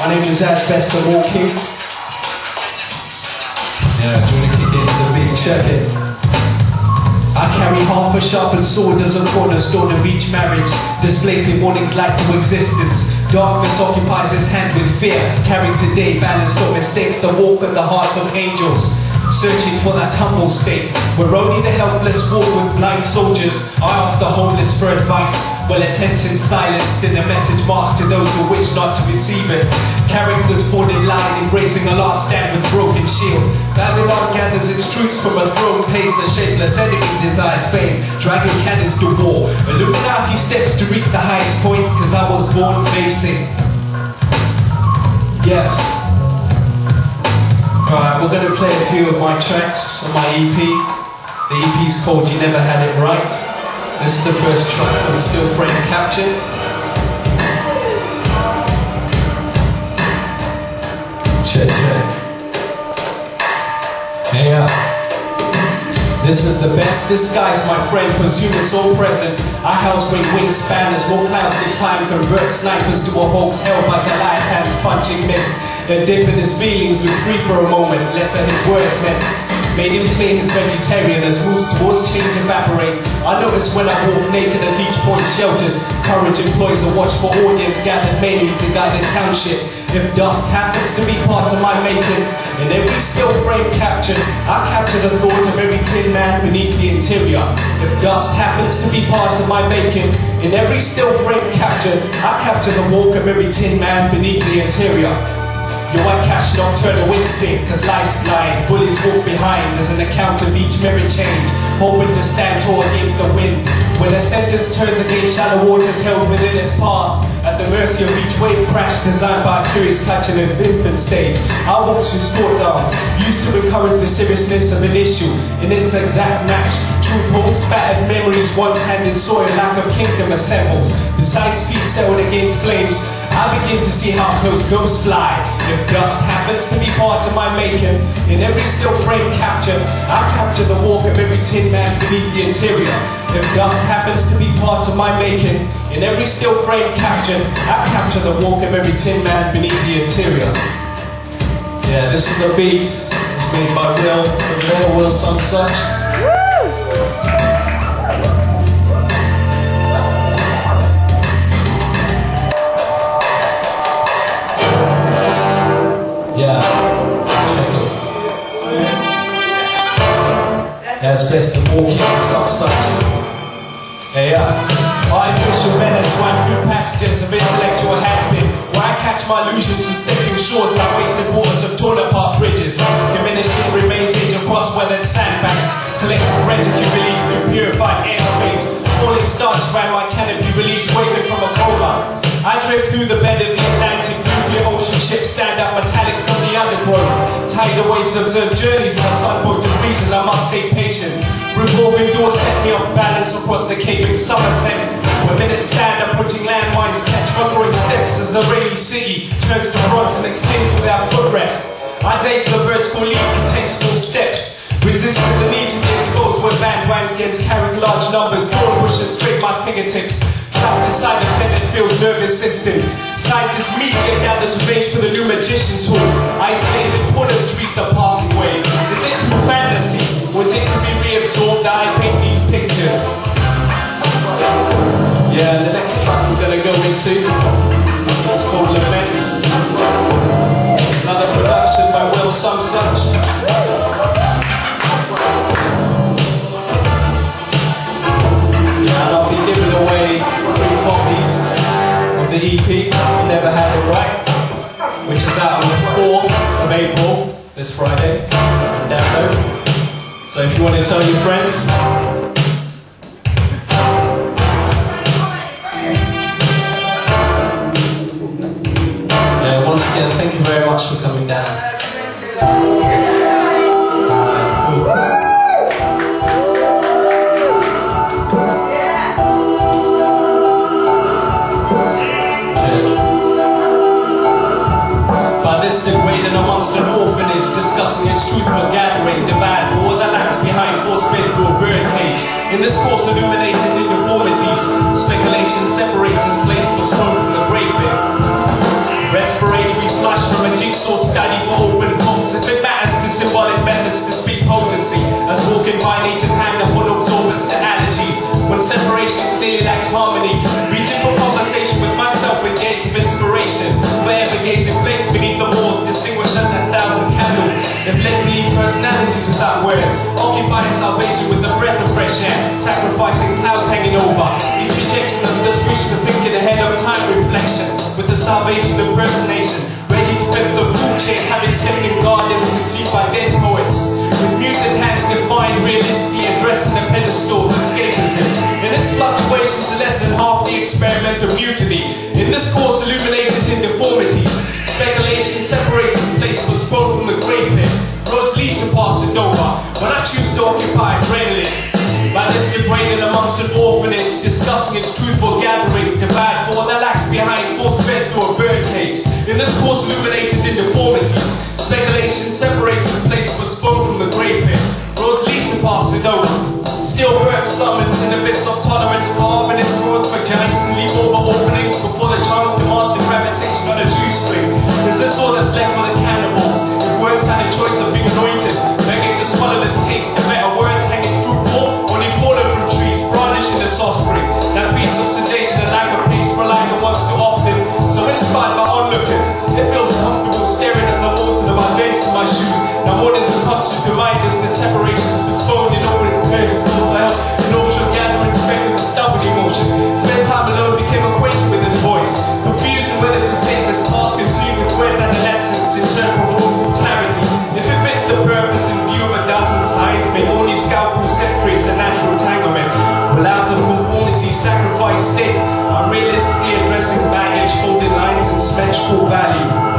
My name is Asbest, I'm walking. Yeah, if you want to kick into the beat, check it. I carry half a sharpened sword as a cornerstone of each marriage, displacing warnings light to existence. Darkness occupies his hand with fear, carrying today balanced on mistakes that walk at the hearts of angels. Searching for that humble state, where only the helpless walk with blind soldiers. I ask the homeless for advice, while attention silenced in a message masked to those who wish not to receive it. Characters born in line, embracing a last stand with broken shield. Babylon gathers its troops from a throne, pays a shapeless enemy, desires fame, dragging cannons to war. Illuminati steps to reach the highest point, cause I was born facing. Yes. Alright, we're going to play a few of my tracks on my EP. The EP's called You Never Had It Right. This is the first track on the still frame captured. Check. Yeah. This is the best disguise, my friend, consumer so present. I house great wingspanners, more clouds than climb, convert snipers to a hoax held by Goliath hands punching mist. Then dip in his feelings, look free for a moment, less than his words meant. Made him claim he's vegetarian as moves towards change evaporate. I notice when I walk naked at each point sheltered. Courage employs a watchful audience gathered mainly to guide the township. If dust happens to be part of my making, in every still frame captured, I capture the thought of every tin man beneath the interior. If dust happens to be part of my making, in every still frame captured, I capture the walk of every tin man beneath the interior. Yo, I catch nocturnal instinct, cause life's blind. Bullies walk behind, there's an account of each mirror change, hoping to stand tall against the wind. When a sentence turns against shallow waters held within its path, at the mercy of each wave crash designed by a curious touch in an infant stage. I walk through sport downs, used to encourage the seriousness of an issue in its exact match. Truth holds spattered memories once handed soil, lack of kingdom assembles. Precise feet settled against flames. I begin to see how close ghosts fly. If dust happens to be part of my making, in every still frame captured, I capture the walk of every tin man beneath the interior. If dust happens to be part of my making, in every still frame captured, I capture the walk of every tin man beneath the interior. Yeah, this is a beat. It's made by Will some such. Asbest and walking some such. Artificial menace run through passages of intellectual has-been, where I catch my illusions and stepping shores like wasted waters of torn apart bridges. Diminishing remains age across weathered sandbanks, collecting residue released through purified airspace. Falling stars around my canopy released waving from a coma. I drift through the bed of the Atlantic, nuclear ocean ships stand up metallic from the undergrowth. Tidal waves observe journeys in a sunboat of reason, I must stay patient. Revolving doors set me off balance across the caping Somerset. Where minutes stand up, putting landmines, catch buckling steps as the rainy city turns to bronze and extends without footrest. I take the vertical leap to take small steps, resisting the need to be exposed when band rhymes against carrying large numbers. Dawn pushes straight my fingertips, trapped inside the bed that feels nervous system. Scientist media gathers remains for the new magician tool. Isolated porters to reach the passing wave. Is it through fantasy, or is it to be reabsorbed that I paint these pictures? Yeah, the next track we're gonna go into, it's called Lament. Another production by Will some such. And I'll be giving away 3 copies of the EP, You Never Had It Right, which is out on the 4th of April, this Friday, on download. So if you want to tell your friends, yeah, once again, thank you very much for coming down. Degrading amongst an orphanage, discussing its truthful gathering, demand all the lands behind, force-fed through a birdcage. In this course, illuminated uniformities, speculation separates its place for smoke from the grave bin. Respiratory source study for open talks. If it matters to symbolic methods to speak potency, as walking by native hand upon absorbance to allergies. When separation clearly lacks harmony, reaching for conversation with myself with gates of inspiration. Forever gazing place beneath the walls, distinguished as 1,000 candles. They've let me leave personalities without words, occupying salvation with the breath of fresh air, sacrificing clouds hanging over. Each rejection of this wish to thinking ahead of time reflection, with the salvation of personation, ready to fence the food chain, having stepped in gardens conceived by dead poets. With muted hands defined realistically addressing the pedestal of escapism. In its fluctuations to less than half the experiment of mutiny. In this course illuminated in deformities, speculation separates its place for spoke from the grave pit. Roads lead to Passover, when I choose to occupy adrenaline. By this liberated amongst an orphanage, discussing its truthful gathering, divide for the lax behind, force fed through a bird cage. In this course illuminated in deformities, speculation separates its place for spoke from the grave pit. Roads lead to Passover, still birth summons in the midst of tolerance, carving its roads for giants and leap over openings before the chance demands the gravitation on a shoestring. Is this all that's left for the cannibals? If words had a choice of being anointed, begging to swallow this taste, the better words hanging fruitful, only fallen from trees, brandishing its offspring. That piece of sedation and lack of peace for life once too often, so inspired by onlookers, it feels comfortable staring at the wall to the base of my shoes. Now mornings are constant reminders that separations postponed in open prayers towards health, an optional gathering expecting the stubborn emotion. Spent time alone, became acquainted with his voice, confused in whether to take this path, consumed with words adolescence in turn for clarity. If it fits the purpose in view of a dozen signs, may only scalpel separates a natural entanglement. Well, out of conformity, sacrifice state, I'm realistically addressing baggage, folded lines, and symmetrical value.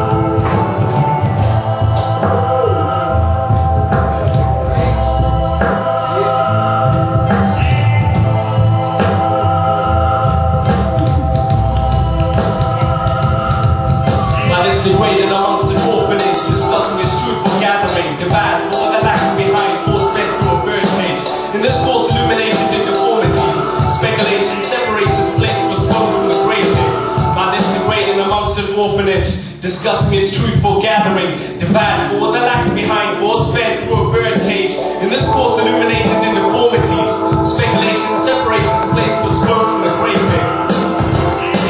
Degraded amongst the orphanage, discussing its truthful gathering, divide for the lax behind, force fed through a bird cage. In this course illuminated in deformities, speculation separates its place for spoke from the grave pit. By this degraded amongst an orphanage, discussing its truthful gathering, divide for the lax behind, force fed through a bird cage. In this course illuminated in deformities, speculation separates its place for spoke from the grave pit.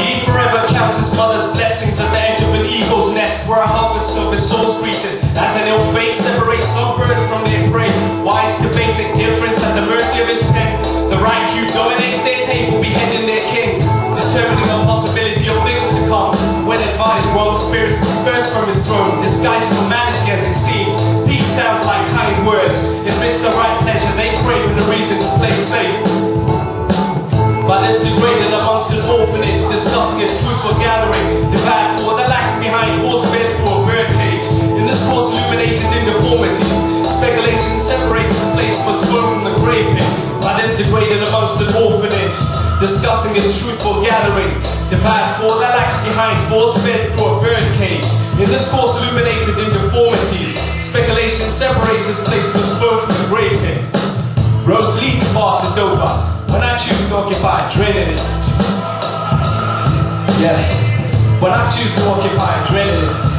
He forever counts his mother's blessings at the edge of an eagle's nest, where a harvest of his soul's greeted. As an ill fate separates some birds from their prey, wise debating difference at the mercy of his pen. The right cue dominates their table, beheading their king, determining the possibility of things to come. When advised, wrong spirits disperse from his throne, disguised humanity as it seems. Peace sounds like kind words. If it's the right pleasure, they crave the reason to play it safe. By this degraded amongst an orphanage, discussing its truthful gathering, divide for the lax behind, force fed for a bird cage. In this course illuminated in deformities, speculation separates its place for spoke from the grave pit. By this degraded amongst an orphanage, discussing its truthful gathering, divide for the lax behind, force fed for a bird cage. In this course illuminated in deformities, speculation separates its place for spoke from the grave pit. Roads lead to Passover, when I choose to occupy adrenaline. Yes, when I choose to occupy adrenaline.